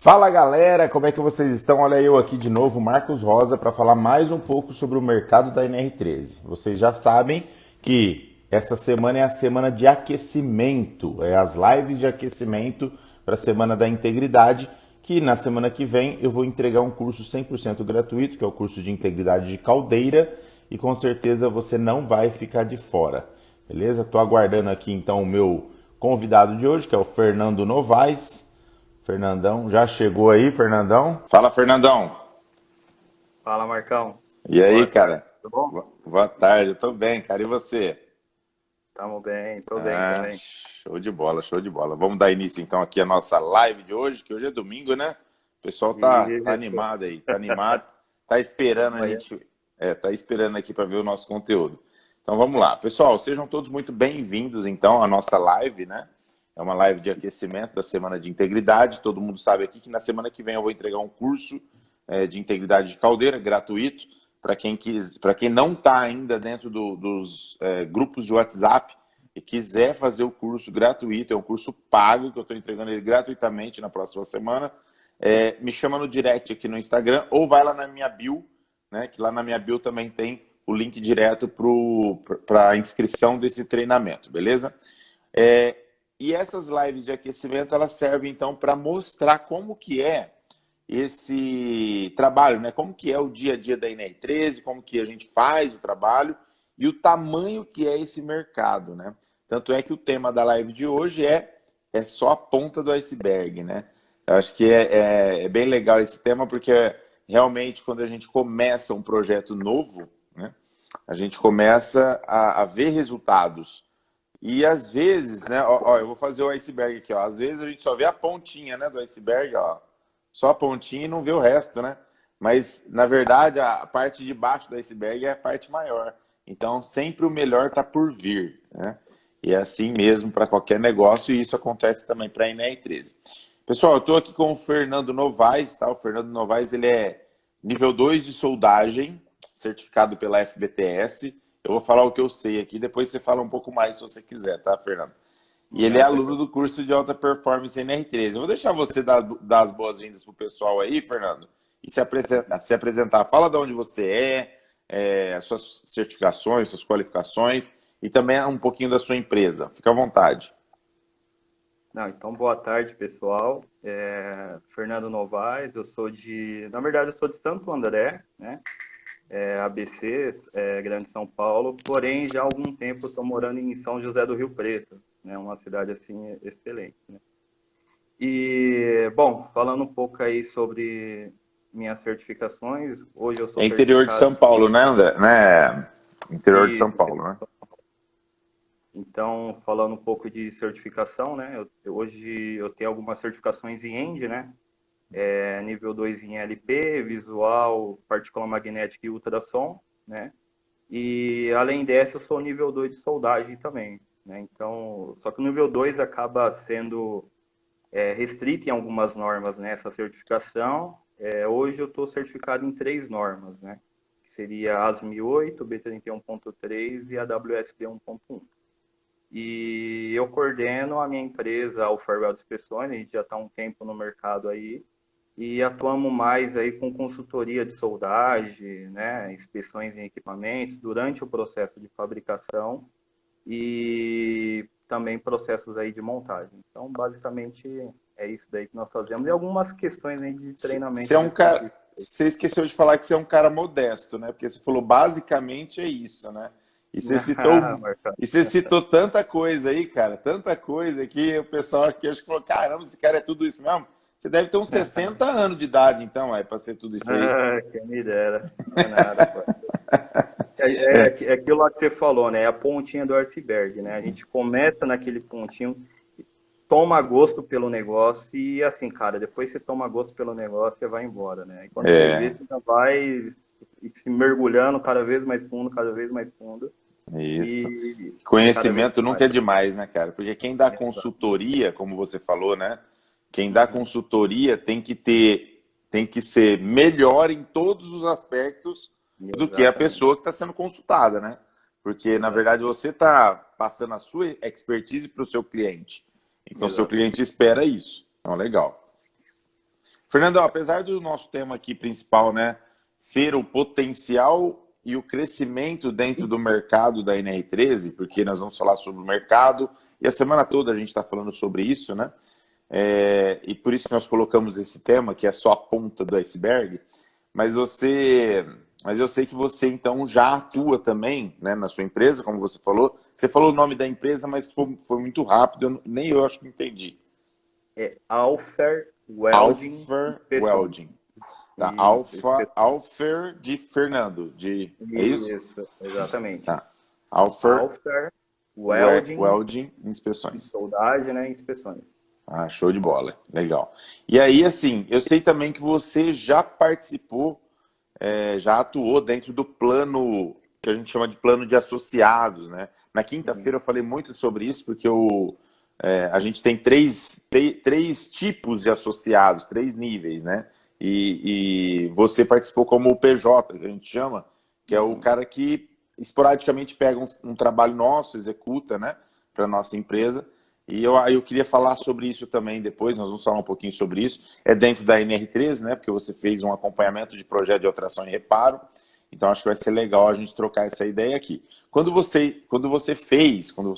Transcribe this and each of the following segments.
Fala galera, como é que vocês estão? Olha eu aqui de novo, Marcos Rosa, para falar mais um pouco sobre o mercado da NR13. Vocês já sabem que essa semana é a semana de aquecimento, é as lives de aquecimento para a Semana da Integridade, que na semana que vem eu vou entregar um curso 100% gratuito, que é o curso de Integridade de Caldeira, e com certeza você não vai ficar de fora, beleza? Estou aguardando aqui então o meu convidado de hoje, que é o Fernando Novaes. Fernandão, já chegou aí, Fernandão? Fala, Fernandão. Fala, Marcão. E aí, Boa tarde, cara? tudo bom? Boa tarde, eu tô bem, cara. E você? Tamo bem, tô bem Ah, também. show de bola, show de bola. Vamos dar início então aqui à nossa live de hoje, que hoje é domingo, né? O pessoal tá Isso, animado aí, tá animado, tá esperando a amanhã. gente, tá esperando aqui para ver o nosso conteúdo. Então vamos lá. Pessoal, sejam todos muito bem-vindos então à nossa live, né? É uma live de aquecimento da Semana de Integridade. Todo mundo sabe aqui que na semana que vem eu vou entregar um curso de integridade de caldeira gratuito para quem quis, para quem não está ainda dentro dos grupos de WhatsApp e quiser fazer o curso gratuito. É um curso pago que eu estou entregando ele gratuitamente na próxima semana. Me chama no direct aqui no Instagram ou vai lá na minha bio, né? Que lá na minha bio também tem o link direto para a inscrição desse treinamento, beleza? E essas lives de aquecimento, elas servem então para mostrar como que é esse trabalho, né? Como que é o dia a dia da NR13, como que a gente faz o trabalho e o tamanho que é esse mercado, né? Tanto é que o tema da live de hoje é só a ponta do iceberg, né? Eu acho que é bem legal esse tema porque realmente quando a gente começa um projeto novo, né? A gente começa a ver resultados. E às vezes, né, ó, eu vou fazer o iceberg aqui, ó. Às vezes a gente só vê a pontinha, né, do iceberg, ó. Só a pontinha e não vê o resto, né? Mas na verdade a parte de baixo do iceberg é a parte maior. Então sempre o melhor está por vir, né? E é assim mesmo para qualquer negócio e isso acontece também para a NR13. Pessoal, eu estou aqui com o Fernando Novaes, tá? O Fernando Novaes, ele é nível 2 de soldagem, certificado pela FBTS. Eu vou falar o que eu sei aqui, depois você fala um pouco mais se você quiser, tá, Fernando? E ele é Não, aluno tranquilo. do curso de alta performance NR13. Eu vou deixar você dar as boas-vindas pro pessoal aí, Fernando, e se apresentar. Fala de onde você as suas certificações, suas qualificações e também um pouquinho da sua empresa. Fica à vontade. Não, então boa tarde, pessoal. Fernando Novaes, na verdade eu sou de Santo André, né? ABC, Grande São Paulo, porém já há algum tempo eu estou morando em São José do Rio Preto, né? Uma cidade assim excelente, né? E, bom, falando um pouco aí sobre minhas certificações, hoje eu sou É interior de certificado São Paulo, né, André? Né? Interior de São isso. Paulo, né? Então, falando um pouco de certificação, né? Hoje eu tenho algumas certificações em END, né? Nível 2 em LP, visual, partícula magnética e ultrassom, né? E além dessa, eu sou nível 2 de soldagem também, né? Então, só que o nível 2 acaba sendo restrito em algumas normas, né? Essa certificação. Hoje eu estou certificado em 3 normas, né? Que seria a ASME 8, B31.3 e a WSB 1.1. E eu coordeno a minha empresa, a Farwell Inspeções, a gente já está há um tempo no mercado aí, e atuamos mais aí com consultoria de soldagem, né, inspeções em equipamentos durante o processo de fabricação e também processos aí de montagem. Então, basicamente, é isso daí que nós fazemos. E algumas questões aí de Você treinamento é de um cara. equipe. Você esqueceu de falar que você é um cara modesto, né? Porque você falou basicamente é isso, né? E Ah, você citou tanta coisa aí, cara, tanta coisa que o pessoal aqui acho que falou: caramba, esse cara é tudo isso mesmo. Você deve ter uns 60 anos de idade, então, para ser tudo isso aí. quem me dera. Não é nada, pô. É aquilo lá que você falou, né? É a pontinha do iceberg, né? A gente começa naquele pontinho, toma gosto pelo negócio e assim, cara, depois você toma gosto pelo negócio, você vai embora, né? E quando você vê, É, você já vai se mergulhando cada vez mais fundo, cada vez mais fundo isso. e cada vez Conhecimento mais. nunca é demais, né, cara? Porque quem dá Exato. consultoria, como você falou, né? Quem dá Uhum. consultoria tem que ser melhor em todos os aspectos do que a Exatamente, pessoa que está sendo consultada, né? Porque, na verdade, exatamente, você está passando a sua expertise para o seu cliente. Então, seu exatamente. cliente espera isso. Então, legal. Fernando, apesar do nosso tema aqui principal, né, ser o potencial e o crescimento dentro do mercado da NR13, porque nós vamos falar sobre o mercado e a semana toda a gente está falando sobre isso, né? E por isso que nós colocamos esse tema, que é só a ponta do iceberg. Mas eu sei que você então já atua também, né, na sua empresa, como você falou. Você falou o nome da empresa, mas foi muito rápido, nem eu acho que entendi. É Alfer Welding. Alfer Pessoal. Welding. Tá, Isso, Alfer de Fernando, é isso? isso, exatamente. Tá. Alfer Alfer Welding, Welding Inspeções. soldagem, né, inspeções. Ah, show de bola, legal. E aí, assim, eu sei também que você já participou, já atuou dentro do plano, que a gente chama de plano de associados, né? Na quinta-feira eu falei muito sobre isso, porque a gente tem três tipos de associados, 3 níveis, né? E você participou como o PJ, que a gente chama, que é o cara que esporadicamente pega um trabalho nosso, executa, né, para a nossa empresa. E eu queria falar sobre isso também depois, nós vamos falar um pouquinho sobre isso. É dentro da NR13, né, porque você fez um acompanhamento de projeto de alteração e reparo. Então, acho que vai ser legal a gente trocar essa ideia aqui. Quando você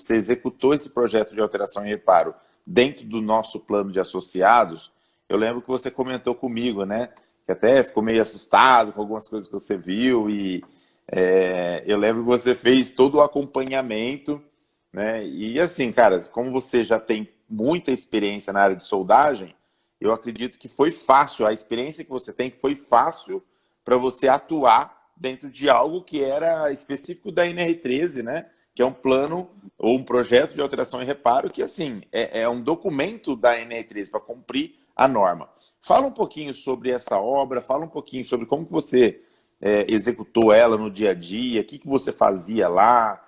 executou esse projeto de alteração e reparo dentro do nosso plano de associados, eu lembro que você comentou comigo, né, que até ficou meio assustado com algumas coisas que você viu e eu lembro que você fez todo o acompanhamento, né, e assim, cara, como você já tem muita experiência na área de soldagem, eu acredito que foi fácil, a experiência que você tem foi fácil para você atuar dentro de algo que era específico da NR13, né? Que é um plano ou um projeto de alteração e reparo que, assim, é um documento da NR13 para cumprir a norma. Fala um pouquinho sobre essa obra, fala um pouquinho sobre como que você executou ela no dia a dia, o que você fazia lá.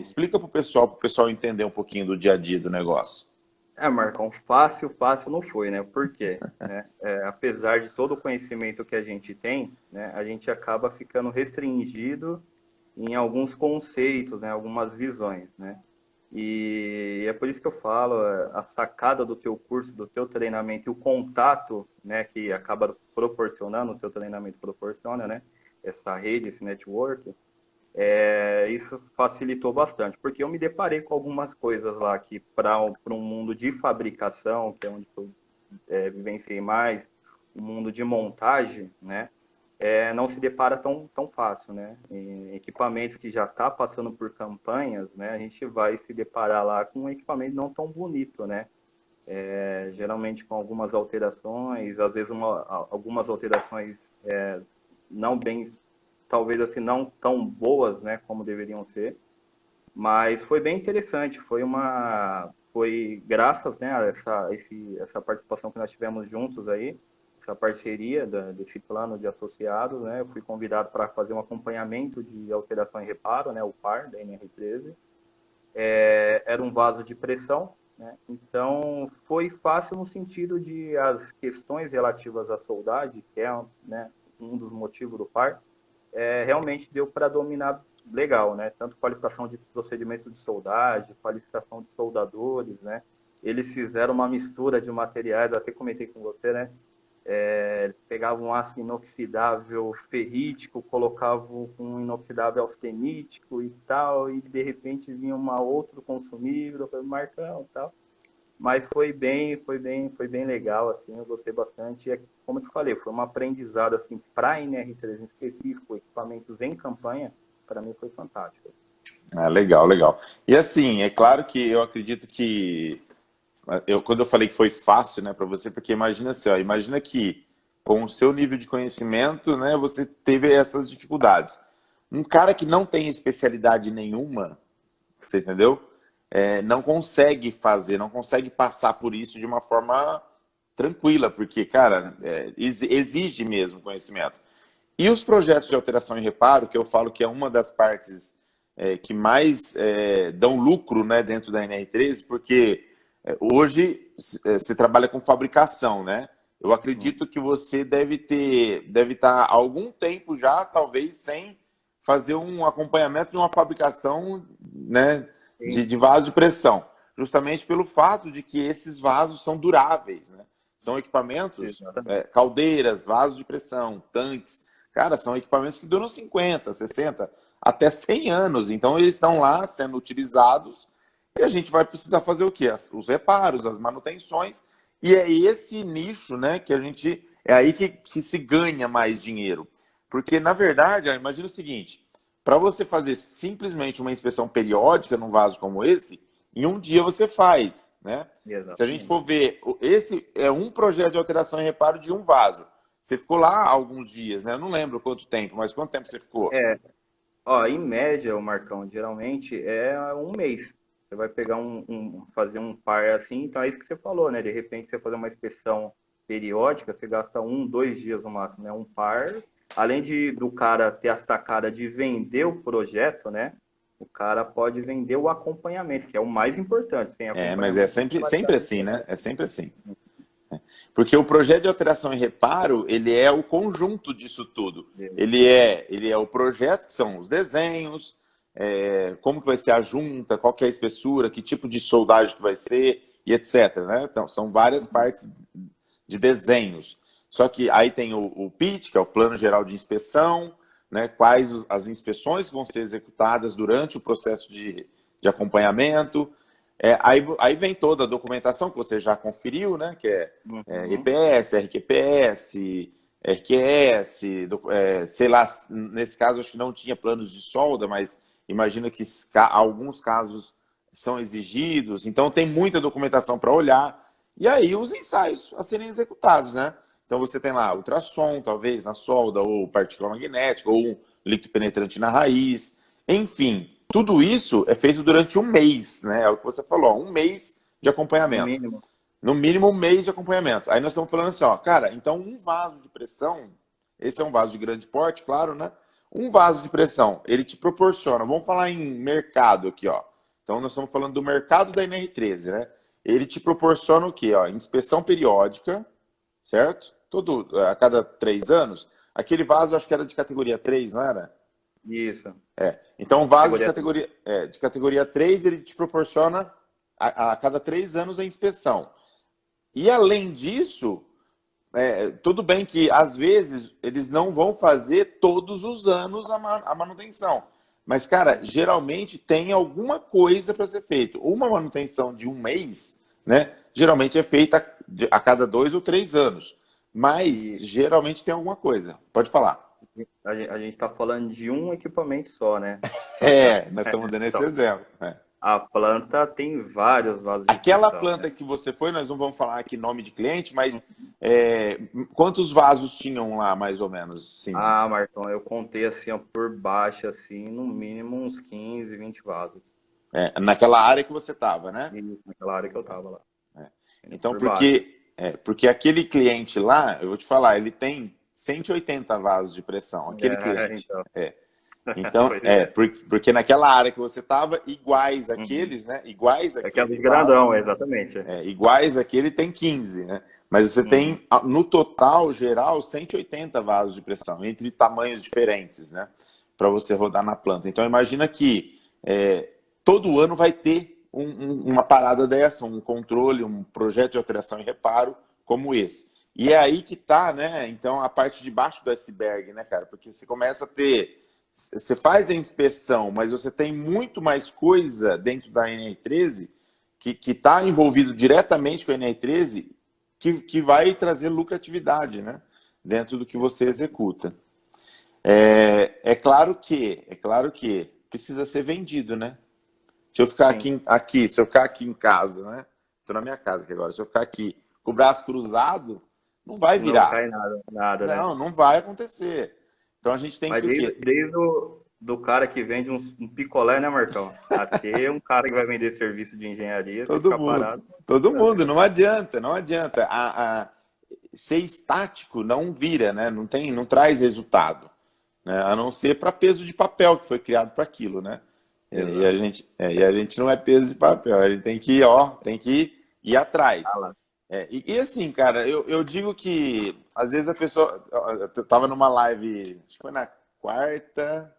Explica para o pessoal entender um pouquinho do dia a dia do negócio. Marcão, fácil não foi, né? Por quê? Né? Apesar de todo o conhecimento que a gente tem, né, a gente acaba ficando restringido em alguns conceitos, né, algumas visões, né? E é por isso que eu falo, a sacada do teu curso, do teu treinamento e o contato, né, que acaba proporcionando, o teu treinamento proporciona, né, essa rede, esse network, isso facilitou bastante, porque eu me deparei com algumas coisas lá que para um mundo de fabricação, que é onde eu vivenciei mais, o mundo de montagem, né, não se depara tão fácil, né? Em equipamentos que já está passando por campanhas, né, a gente vai se deparar lá com um equipamento não tão bonito, né? Geralmente com algumas alterações, às vezes algumas alterações não bem, talvez assim, não tão boas, né, como deveriam ser, mas foi bem interessante, foi graças, né, a essa participação que nós tivemos juntos aí, essa parceria desse plano de associados, né, eu fui convidado para fazer um acompanhamento de alteração e reparo, né, o PAR da NR13, era um vaso de pressão, né, então foi fácil no sentido de as questões relativas à soldagem, que é, né, um dos motivos do PAR, realmente deu para dominar legal, né? Tanto qualificação de procedimentos de soldagem, qualificação de soldadores, né? Eles fizeram uma mistura de materiais, eu até comentei com você, né? Eles pegavam aço inoxidável ferrítico, colocavam um inoxidável austenítico e tal, e de repente vinha outro consumível, Marcão e tal. Mas foi bem legal, assim, eu gostei bastante. E, como eu te falei, foi um aprendizado, assim, para a NR3 em específico, equipamentos em campanha, para mim foi fantástico. Legal, legal. E assim, é claro que eu acredito que, quando eu falei que foi fácil, né, para você, porque imagina assim, ó, imagina que com o seu nível de conhecimento, né, você teve essas dificuldades. Um cara que não tem especialidade nenhuma, você entendeu? Não consegue não consegue passar por isso de uma forma tranquila, porque, cara, exige mesmo conhecimento. E os projetos de alteração e reparo, que eu falo que é uma das partes que mais dão lucro, né, dentro da NR13, porque hoje você trabalha com fabricação, né? Eu acredito que você deve estar há algum tempo já, talvez, sem fazer um acompanhamento de uma fabricação, né, de vaso de pressão, justamente pelo fato de que esses vasos são duráveis, né? São equipamentos, Exatamente. caldeiras, vasos de pressão, tanques. Cara, são equipamentos que duram 50, 60, até 100 anos. Então, eles estão lá sendo utilizados e a gente vai precisar fazer o quê? Os reparos, as manutenções. E é esse nicho, né, que a gente... É aí que se ganha mais dinheiro. Porque, na verdade, imagina o seguinte, para você fazer simplesmente uma inspeção periódica num vaso como esse, em um dia você faz, né? Se a gente Exatamente. for ver, esse é um projeto de alteração e reparo de um vaso. Você ficou lá alguns dias, né? Eu não lembro quanto tempo, mas quanto tempo você ficou? É, ó, em média, o Marcão, geralmente é um mês. Você vai pegar fazer um par assim, então é isso que você falou, né? De repente você fazer uma inspeção periódica, você gasta 1, 2 dias no máximo, né? Um par. Além do cara ter a sacada de vender o projeto, né? O cara pode vender o acompanhamento, que é o mais importante. Sem Mas é acompanhamento, não sempre, vai sempre dar assim, né? certo. É sempre assim. Porque o projeto de alteração e reparo, ele é o conjunto disso tudo. Ele é o projeto, que são os desenhos, como que vai ser a junta, qual que é a espessura, que tipo de soldagem que vai ser, e etc. Né? Então, são várias partes de desenhos. Só que aí tem o PIT, que é o Plano Geral de Inspeção, né? Quais as inspeções que vão ser executadas durante o processo de acompanhamento. Aí vem toda a documentação que você já conferiu, né? Que é Uhum. EPS, RQPS, RQS, sei lá, nesse caso acho que não tinha planos de solda, mas imagino que alguns casos são exigidos, então tem muita documentação para olhar, e aí os ensaios a serem executados, né? Então você tem lá ultrassom, talvez, na solda, ou partícula magnética, ou um líquido penetrante na raiz, enfim, tudo isso é feito durante um mês, né? É o que você falou, um mês de No acompanhamento. mínimo. No mínimo um mês de acompanhamento. Aí nós estamos falando assim, ó, cara, então um vaso de pressão, esse é um vaso de grande porte, claro, né? Um vaso de pressão, ele te proporciona, vamos falar em mercado aqui, ó. Então nós estamos falando do mercado da NR13, né? Ele te proporciona o quê? Ó? Inspeção periódica, certo? A cada 3 anos. Aquele vaso, eu acho que era de categoria 3, não era? Isso. Então, o vaso Categoria 3. de categoria 3, ele te proporciona a cada 3 anos a inspeção. E além disso, tudo bem que às vezes eles não vão fazer todos os anos a manutenção. Mas, cara, geralmente tem alguma coisa para ser feito. Uma manutenção de um mês, né? Geralmente é feita a cada 2 ou 3 anos. Mas E geralmente tem alguma coisa. Pode falar. a gente está falando de um equipamento só, né? Só que Nós estamos dando esse então, exemplo. a planta tem vários vasos de Aquela pressão, né? planta que você foi, nós não vamos falar aqui nome de cliente, mas quantos vasos tinham lá, mais ou menos? Sim. Ah, Marcão, eu contei assim, ó, por baixo, assim, no mínimo uns 15, 20 vasos. Naquela área que você estava, né? Isso, naquela área que eu tava lá. Então, Por baixo. porque aquele cliente lá, eu vou te falar, ele tem 180 vasos de pressão, aquele cliente. Então. Então, Pois é. porque naquela área que você estava, iguais Uhum. aqueles, né? Iguais É que é aquele dos vaso, grandão, exatamente. iguais aquele tem 15, né? Mas você Uhum. tem, no total, geral, 180 vasos de pressão, entre tamanhos diferentes, né? Para você rodar na planta. Então, imagina que todo ano vai ter uma parada dessa, um controle, um projeto de alteração e reparo como esse. E é aí que tá, né? Então, a parte de baixo do iceberg, né, cara? Porque você começa a ter... Você faz a inspeção, mas você tem muito mais coisa dentro da NR13 que está envolvido diretamente com a NR13 que vai trazer lucratividade, né? Dentro do que você executa. É claro que precisa ser vendido, né? Se eu ficar Sim. se eu ficar aqui em casa, né? Estou na minha casa aqui agora. Se eu ficar aqui com o braço cruzado, não vai Não virar. cai nada, né? Não vai acontecer. Então a gente tem Mas que o desde, quê? desde do cara que vende um picolé, né, Marcão? Até um cara que vai vender serviço de engenharia, se Todo ficar mundo. parado, Todo vai mundo. virar. Não adianta, não adianta. Ser estático não vira, né? Não traz resultado, né? A não ser para peso de papel que foi criado para aquilo, né? E a Exato. gente, e a gente não é peso de papel, a gente tem que ir Ah atrás. lá. E assim, cara, eu digo que às vezes a pessoa. Eu tava numa live, acho que foi na quarta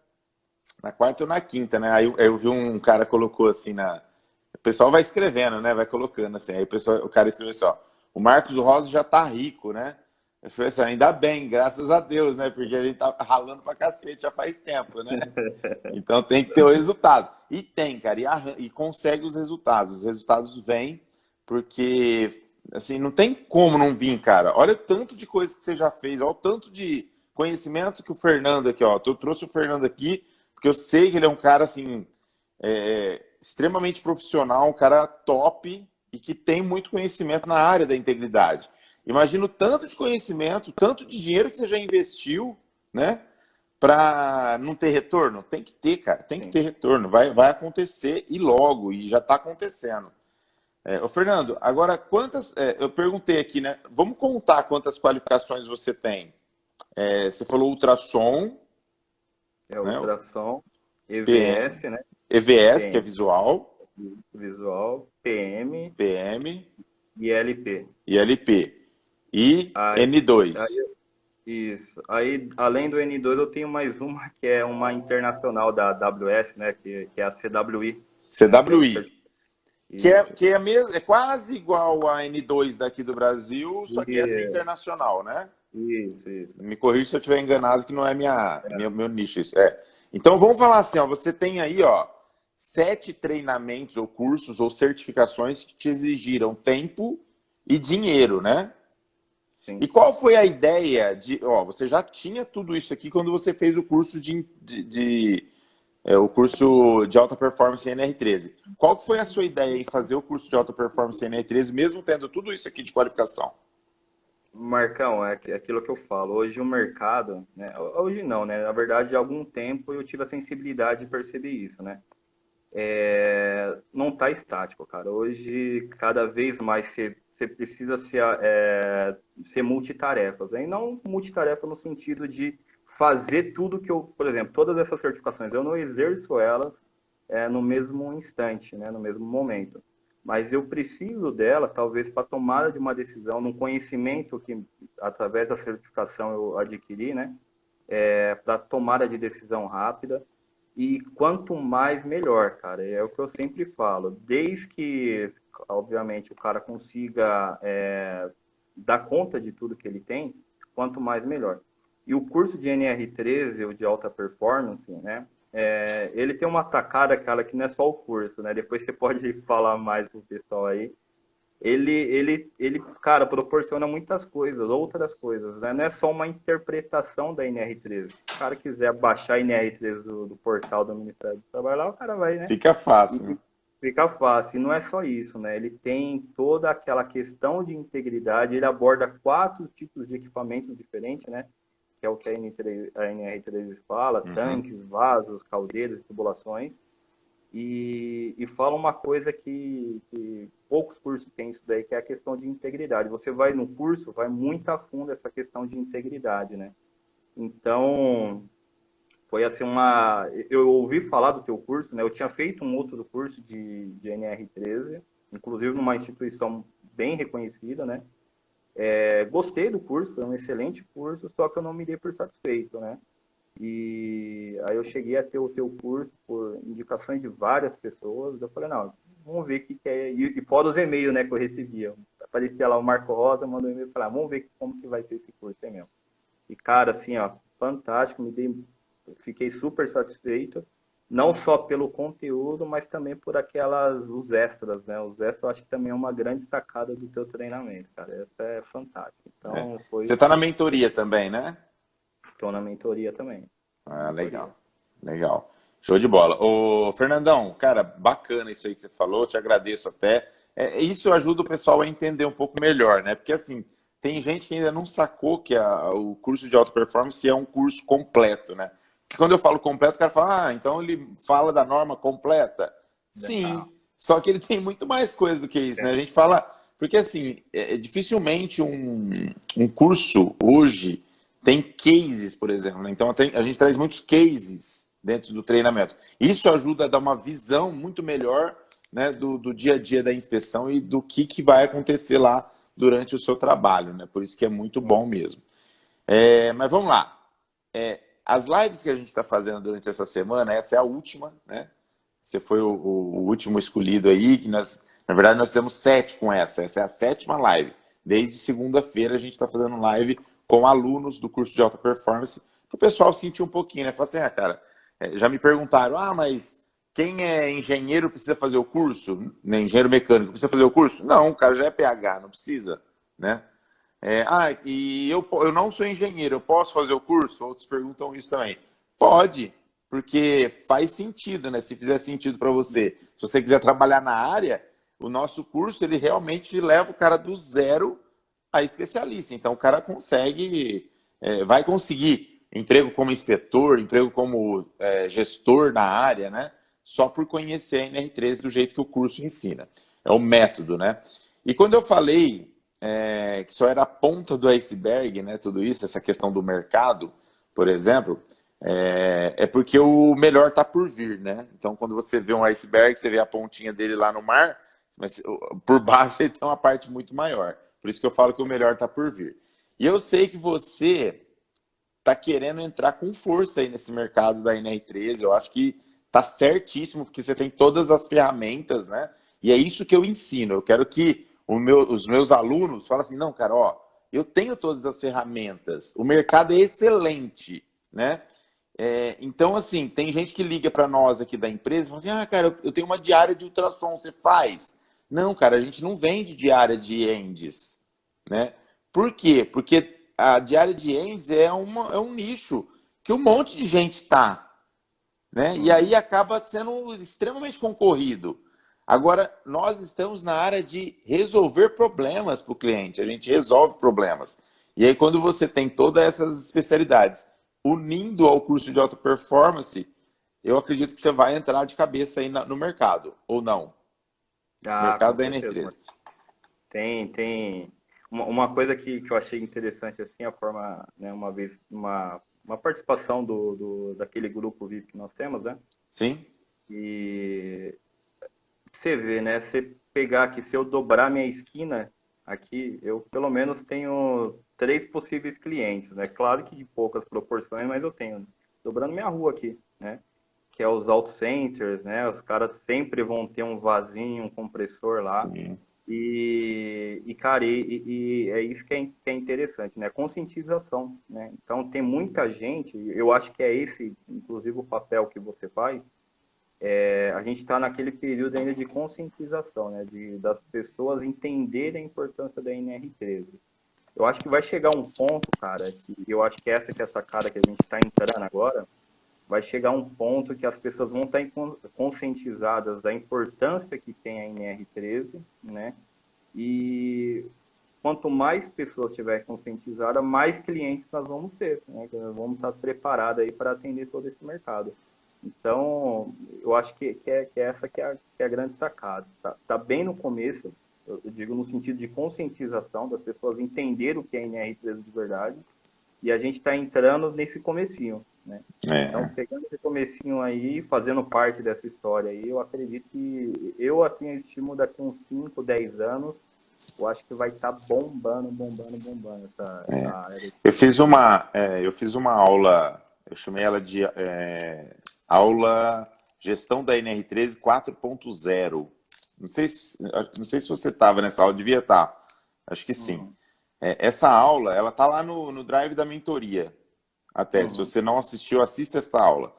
ou na quinta, né? Aí eu vi um cara colocou assim o pessoal vai escrevendo, né? Vai colocando assim. Aí o cara escreveu assim, ó. o Marcos Rosa já tá rico, né? Eu falei assim, ainda bem, graças a Deus, né? Porque a gente tá ralando pra cacete já faz tempo, né? Então tem que ter o resultado. E tem, cara, e consegue os resultados. Os resultados vêm porque, assim, não tem como não vir, cara. Olha o tanto de coisa que você já fez, olha o tanto de conhecimento que o Fernando aqui, ó. Eu trouxe o Fernando aqui porque eu sei que ele é um cara, assim, extremamente profissional, um cara top e que tem muito conhecimento na área da integridade. Imagina o tanto de conhecimento, tanto de dinheiro que você já investiu, né? Para não ter retorno? Tem que ter, cara. Tem que ter retorno. Vai acontecer e logo. E já está acontecendo. Ô, Fernando, agora quantas... eu perguntei aqui, né? Vamos contar quantas qualificações você tem. Você falou ultrassom. Né? Ultrassom, EVS, né? EVS, PM, que é visual. visual, PM e LP. E LP. E Aí, N2. isso. Aí, além do N2, eu tenho mais uma, que é uma internacional da AWS, né? Que é a CWI. CWI. Né, Que é quase igual a N2 daqui do Brasil, só que essa é internacional, né? Isso. Me corrija se eu estiver enganado, que não é meu nicho isso. Então vamos falar assim, ó, você tem aí, ó, 7 treinamentos ou cursos ou certificações que te exigiram tempo e dinheiro, né? Sim. E qual foi a ideia de, ó, você já tinha tudo isso aqui quando você fez o curso o curso de alta performance em NR13. Qual foi a sua ideia em fazer o curso de alta performance em NR13, mesmo tendo tudo isso aqui de qualificação? Marcão, é aquilo que eu falo. Hoje o mercado, né? Hoje não, né? Na verdade, há algum tempo eu tive a sensibilidade de perceber isso, né? Não está estático, cara. Hoje, cada vez mais você precisa ser multitarefas, né? E não multitarefa no sentido de fazer tudo que eu, por exemplo, todas essas certificações, eu não exerço elas no mesmo instante, né? No mesmo momento. Mas eu preciso dela, talvez, para tomada de uma decisão, num conhecimento que, através da certificação, eu adquiri, né? Para tomada de decisão rápida. E quanto mais, melhor, cara. É o que eu sempre falo. Desde que, obviamente, o cara consiga dar conta de tudo que ele tem, quanto mais, melhor. E o curso de NR13, o de alta performance, né? Ele tem uma sacada, cara, que não é só o curso, né? Depois você pode falar mais pro pessoal aí. Ele, cara, proporciona muitas coisas, outras coisas, né? Não é só uma interpretação da NR13. Se o cara quiser baixar a NR13 do portal do Ministério do Trabalho lá, o cara vai, né? Fica fácil, né? Fica fácil. E não é só isso, né? Ele tem toda aquela questão de integridade, ele aborda 4 tipos de equipamentos diferentes, né? Que é o que a NR13 fala, tanques, vasos, caldeiras, tubulações. E fala uma coisa que poucos cursos têm isso daí, que é a questão de integridade. Você vai no curso, vai muito a fundo essa questão de integridade, né? Então, foi assim eu ouvi falar do teu curso, né? Eu tinha feito um outro curso de NR13, inclusive numa instituição bem reconhecida, né? Gostei do curso, foi um excelente curso, só que eu não me dei por satisfeito, né? E aí eu cheguei a ter o teu curso por indicações de várias pessoas. Eu falei, não, vamos ver o que é. E fora os e-mails, né, que eu recebia. Aparecia lá o Marco Rosa, mandou um e-mail e falei, vamos ver como que vai ser esse curso aí mesmo. E, cara, assim, ó, fantástico, fiquei super satisfeito. Não só pelo conteúdo, mas também por os extras, né? Os extras eu acho que também é uma grande sacada do teu treinamento, cara. Essa é fantástica. Então, Você está na mentoria também, né? Estou na mentoria também. Legal. Legal. Show de bola. Ô, Fernandão, cara, bacana isso aí que você falou, te agradeço até. Isso ajuda o pessoal a entender um pouco melhor, né? Porque, assim, tem gente que ainda não sacou que o curso de alta performance é um curso completo, né? Porque quando eu falo completo, o cara fala, então ele fala da norma completa. Sim, só que ele tem muito mais coisa do que isso, né? A gente fala... Porque, assim, dificilmente um curso hoje tem cases, por exemplo, né? Então a gente traz muitos cases dentro do treinamento. Isso ajuda a dar uma visão muito melhor, né, do dia a dia da inspeção e do que vai acontecer lá durante o seu trabalho, né? Por isso que é muito bom mesmo. Mas vamos lá. As lives que a gente está fazendo durante essa semana, essa é a última, né? Você foi o último escolhido aí, que na verdade nós temos 7 com essa. Essa é a 7ª live. Desde segunda-feira a gente está fazendo live com alunos do curso de alta performance, para o pessoal sentir um pouquinho, né? Falar assim, cara, já me perguntaram, mas quem é engenheiro precisa fazer o curso? Né? Engenheiro mecânico precisa fazer o curso? Não, o cara já é PH, não precisa, né? E eu não sou engenheiro, eu posso fazer o curso? Outros perguntam isso também. Pode, porque faz sentido, né? Se fizer sentido para você. Se você quiser trabalhar na área, o nosso curso, ele realmente leva o cara do zero a especialista. Então, o cara vai conseguir emprego como inspetor, emprego como gestor na área, né? Só por conhecer a NR13 do jeito que o curso ensina. É o método, né? E quando eu falei que só era a ponta do iceberg, né? Tudo isso, essa questão do mercado, por exemplo, porque o melhor está por vir, né? Então, quando você vê um iceberg, você vê a pontinha dele lá no mar, mas por baixo ele tem uma parte muito maior. Por isso que eu falo que o melhor está por vir. E eu sei que você está querendo entrar com força aí nesse mercado da NR13. Eu acho que está certíssimo, porque você tem todas as ferramentas, né? E é isso que eu ensino. Eu quero que os meus alunos falem assim, não, cara, eu tenho todas as ferramentas, o mercado é excelente, né? Então, assim, tem gente que liga para nós aqui da empresa e fala assim, cara, eu tenho uma diária de ultrassom, você faz? Não, cara, a gente não vende diária de ENDs, né? Por quê? Porque a diária de ENDs é um nicho que um monte de gente está, né? E aí acaba sendo extremamente concorrido. Agora, nós estamos na área de resolver problemas para o cliente, a gente resolve problemas. E aí, quando você tem todas essas especialidades unindo ao curso de alta performance, eu acredito que você vai entrar de cabeça aí no mercado, ou não? Com Mercado da certeza, NR13. Marcos. Tem uma coisa que eu achei interessante, assim, a forma, né, uma vez, uma participação daquele grupo VIP que nós temos, né? Sim? E você vê, né? Você pegar aqui, se eu dobrar minha esquina aqui, eu pelo menos tenho 3 possíveis clientes, né? Claro que de poucas proporções, mas eu tenho. Dobrando minha rua aqui, né? Que é os auto centers, né? Os caras sempre vão ter um vasinho, um compressor lá. Sim. Cara, é isso que é interessante, né? Conscientização, né? Então, tem muita gente, eu acho que é esse, inclusive, o papel que você faz. A gente está naquele período ainda de conscientização, né? Das pessoas entenderem a importância da NR13. Eu acho que vai chegar um ponto, cara, que eu acho que essa que é a sacada que a gente está entrando agora, vai chegar um ponto que as pessoas vão estar conscientizadas da importância que tem a NR13, né? E quanto mais pessoas estiverem conscientizadas, mais clientes nós vamos ter, né? Nós vamos estar preparados aí para atender todo esse mercado. Então, eu acho que essa que é a grande sacada. Tá bem no começo, eu digo no sentido de conscientização, das pessoas entenderem o que é NR13 de verdade, e a gente está entrando nesse comecinho, né? Então, pegando esse comecinho aí, fazendo parte dessa história aí, eu acredito que eu, assim, estimo daqui uns 5, 10 anos, eu acho que vai estar bombando essa área. Eu fiz uma aula, eu chamei ela de aula Gestão da NR13 4.0. Não sei se você estava nessa aula, devia estar. Acho que sim. Essa aula, ela está lá no Drive da mentoria. Até, se você não assistiu, assista essa aula.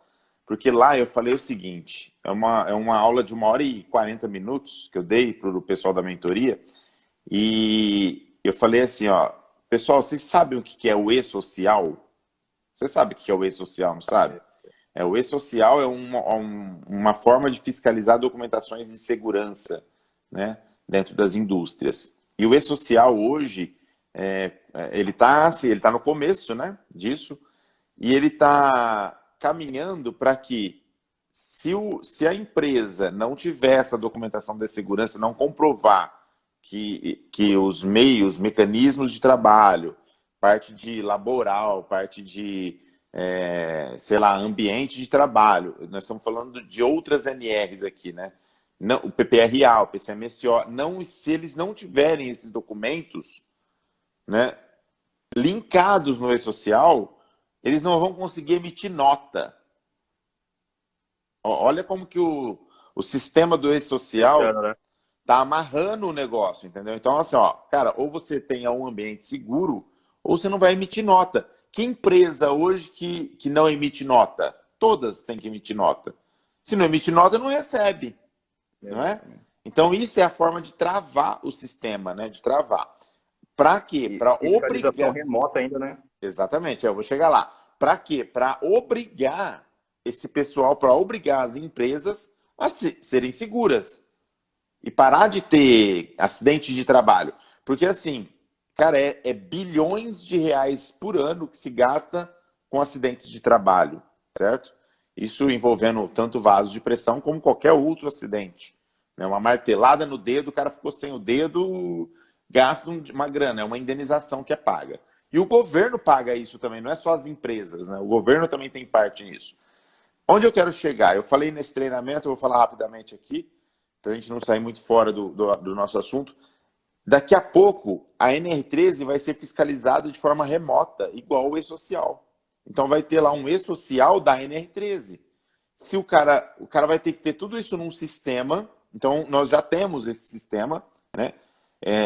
Porque lá eu falei o seguinte, é uma aula de 1h40 que eu dei para o pessoal da mentoria, e eu falei assim, pessoal, vocês sabem o que é o E-Social? Você sabe o que é o E-Social, não sabe? O E-Social é uma forma de fiscalizar documentações de segurança, né, dentro das indústrias. E o E-Social hoje, ele está no começo, né, disso, e ele está caminhando para que, se a empresa não tiver essa documentação de segurança, não comprovar que os mecanismos de trabalho, parte de laboral, parte de, sei lá, ambiente de trabalho, nós estamos falando de outras NRs aqui, né? Não, o PPRA, o PCMSO, se eles não tiverem esses documentos, né, linkados no E-Social, eles não vão conseguir emitir nota. Olha como que o sistema do E-Social tá amarrando o negócio, entendeu? Então, assim, ó, cara, ou você tenha um ambiente seguro, ou você não vai emitir nota. Que empresa hoje que não emite nota? Todas têm que emitir nota. Se não emite nota, não recebe, não é? Então, isso é a forma de travar o sistema, né? De travar. Para quê? Para Fiscalização obrigar. remota ainda, né? Exatamente, eu vou chegar lá. Para quê? Para obrigar esse pessoal, para obrigar as empresas a serem seguras e parar de ter acidente de trabalho. Porque, assim, cara, é bilhões de reais por ano que se gasta com acidentes de trabalho, certo? Isso envolvendo tanto vaso de pressão como qualquer outro acidente. Né? Uma martelada no dedo, o cara ficou sem o dedo, gasta uma grana, é uma indenização que é paga. E o governo paga isso também, não é só as empresas, né? O governo também tem parte nisso. Onde eu quero chegar? Eu falei nesse treinamento, eu vou falar rapidamente aqui, para a gente não sair muito fora do nosso assunto. Daqui a pouco, a NR13 vai ser fiscalizada de forma remota, igual o E-Social. Então vai ter lá um E-Social da NR13. Se o cara vai ter que ter tudo isso num sistema, então nós já temos esse sistema, né?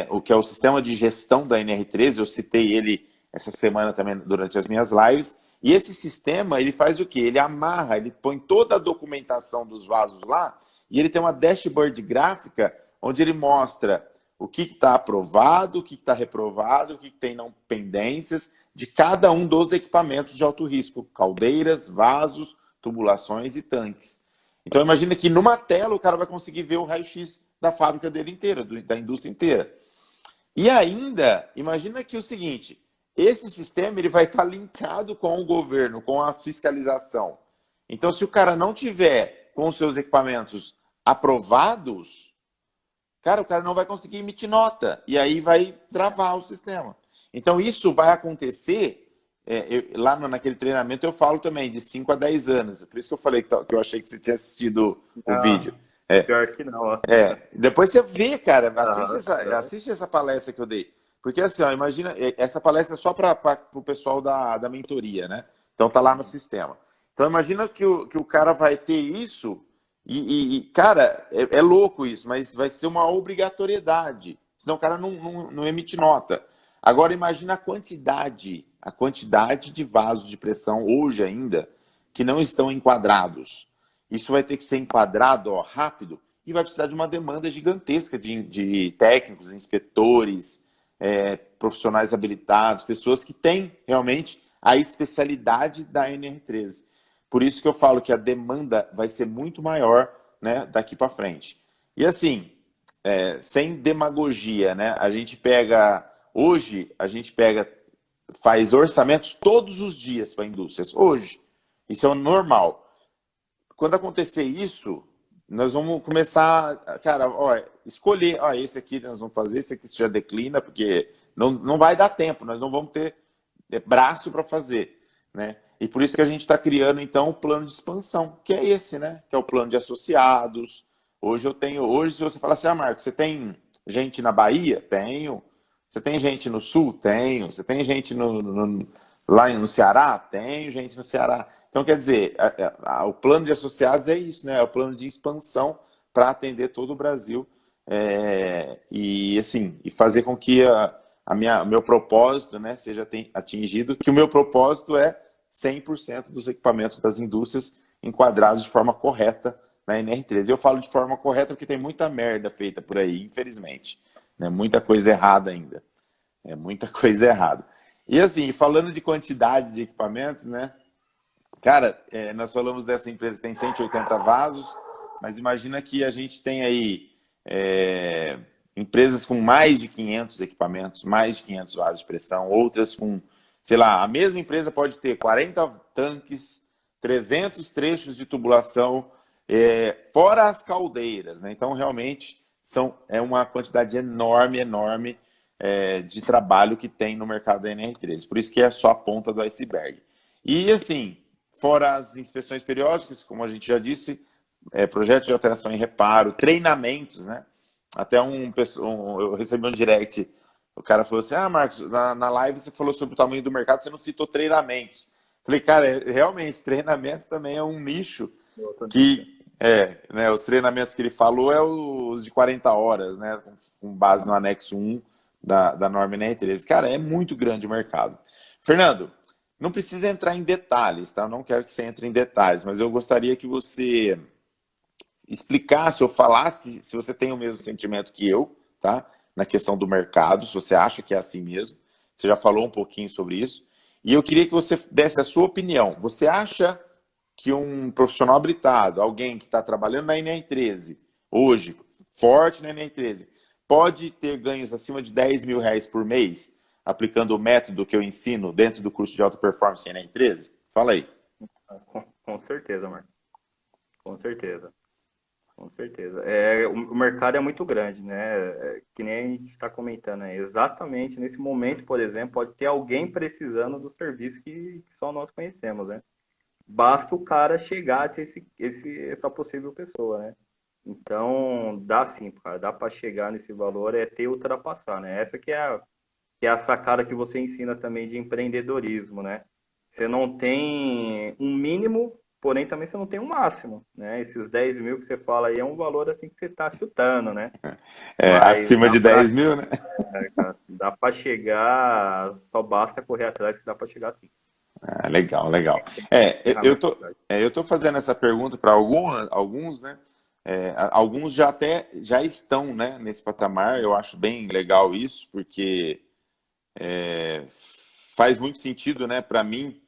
O que é o sistema de gestão da NR13, eu citei ele essa semana também durante as minhas lives, e esse sistema, ele faz o quê? Ele amarra, ele põe toda a documentação dos vasos lá, e ele tem uma dashboard gráfica, onde ele mostra o que está aprovado, o que está reprovado, o que tem não pendências, de cada um dos equipamentos de alto risco, caldeiras, vasos, tubulações e tanques. Então imagina que numa tela o cara vai conseguir ver o raio-x da fábrica dele inteira, da indústria inteira. E ainda, imagina que o seguinte, esse sistema ele vai estar linkado com o governo, com a fiscalização. Então se o cara não tiver com os seus equipamentos aprovados, cara, o cara não vai conseguir emitir nota. E aí vai travar o sistema. Então isso vai acontecer, lá naquele treinamento eu falo também, de 5 a 10 anos. Por isso que eu falei que eu achei que você tinha assistido o vídeo. Pior que não, ó. Depois você vê, cara, assiste essa palestra que eu dei. Porque assim, ó, imagina, essa palestra é só para o pessoal da mentoria, né? Então tá lá no sistema. Então imagina que o cara vai ter isso cara, é louco isso, mas vai ser uma obrigatoriedade. Senão o cara não emite nota. Agora imagina a quantidade de vasos de pressão hoje ainda que não estão enquadrados. Isso vai ter que ser enquadrado rápido e vai precisar de uma demanda gigantesca de técnicos, inspetores, profissionais habilitados, pessoas que têm realmente a especialidade da NR13. Por isso que eu falo que a demanda vai ser muito maior, né, daqui para frente. E assim, sem demagogia, né, hoje a gente faz orçamentos todos os dias para indústrias. Hoje, isso é o normal. Quando acontecer isso, nós vamos começar, cara, escolher, esse aqui nós vamos fazer, esse aqui já declina, porque não vai dar tempo, nós não vamos ter braço para fazer, né? E por isso que a gente está criando, então, o plano de expansão, que é esse, né? Que é o plano de associados. Hoje, se você falar assim, Marcos, você tem gente na Bahia? Tenho. Você tem gente no Sul? Tenho. Você tem gente lá no Ceará? Tenho gente no Ceará. Então, quer dizer, o plano de associados é isso, né? É o plano de expansão para atender todo o Brasil e fazer com que o meu propósito, né, seja atingido, que o meu propósito é 100% dos equipamentos das indústrias enquadrados de forma correta na NR13. Eu falo de forma correta porque tem muita merda feita por aí, infelizmente. Né? Muita coisa errada ainda. Muita coisa errada. E assim, falando de quantidade de equipamentos, né? Cara, nós falamos dessa empresa que tem 180 vasos, mas imagina que a gente tem aí empresas com mais de 500 equipamentos, mais de 500 vasos de pressão, outras com, sei lá, a mesma empresa pode ter 40 tanques, 300 trechos de tubulação, fora as caldeiras, né? Então, realmente, é uma quantidade enorme de trabalho que tem no mercado da NR13. Por isso que é só a ponta do iceberg. E, assim, fora as inspeções periódicas, como a gente já disse, projetos de alteração e reparo, treinamentos, né? Até eu recebi um direct, o cara falou assim, Marcos, na live você falou sobre o tamanho do mercado, você não citou treinamentos. Falei, cara, realmente, treinamentos também é um nicho Né, os treinamentos que ele falou é os de 40 horas, né, com base no anexo 1 da norma ENEA 13. Cara, é muito grande o mercado. Fernando, não precisa entrar em detalhes, tá? Eu não quero que você entre em detalhes, mas eu gostaria que você explicasse ou falasse se você tem o mesmo sentimento que eu, tá? Na questão do mercado, se você acha que é assim mesmo. Você já falou um pouquinho sobre isso. E eu queria que você desse a sua opinião. Você acha que um profissional habilitado, alguém que está trabalhando na NR13, hoje, forte na NR13, pode ter ganhos acima de 10 mil reais por mês, aplicando o método que eu ensino dentro do curso de alta performance em NR13? Fala aí. Com certeza, Marcos. Com certeza. Com certeza. O mercado é muito grande, né? Que nem a gente está comentando, exatamente nesse momento, por exemplo, pode ter alguém precisando do serviço que só nós conhecemos, né? Basta o cara chegar a ter essa possível pessoa, né? Então, dá sim, cara, dá para chegar nesse valor, é ter ultrapassar, né? Essa que é a sacada que você ensina também de empreendedorismo, né? Você não tem um mínimo, porém também você não tem um máximo, né? Esses 10 mil que você fala aí é um valor assim que você está chutando, né? Mas Acima de 10 mil, né? dá para chegar, só basta correr atrás que dá para chegar sim. Legal, legal. Eu tô fazendo essa pergunta para alguns, né? Alguns já estão, né, nesse patamar. Eu acho bem legal isso, porque faz muito sentido, né, para mim,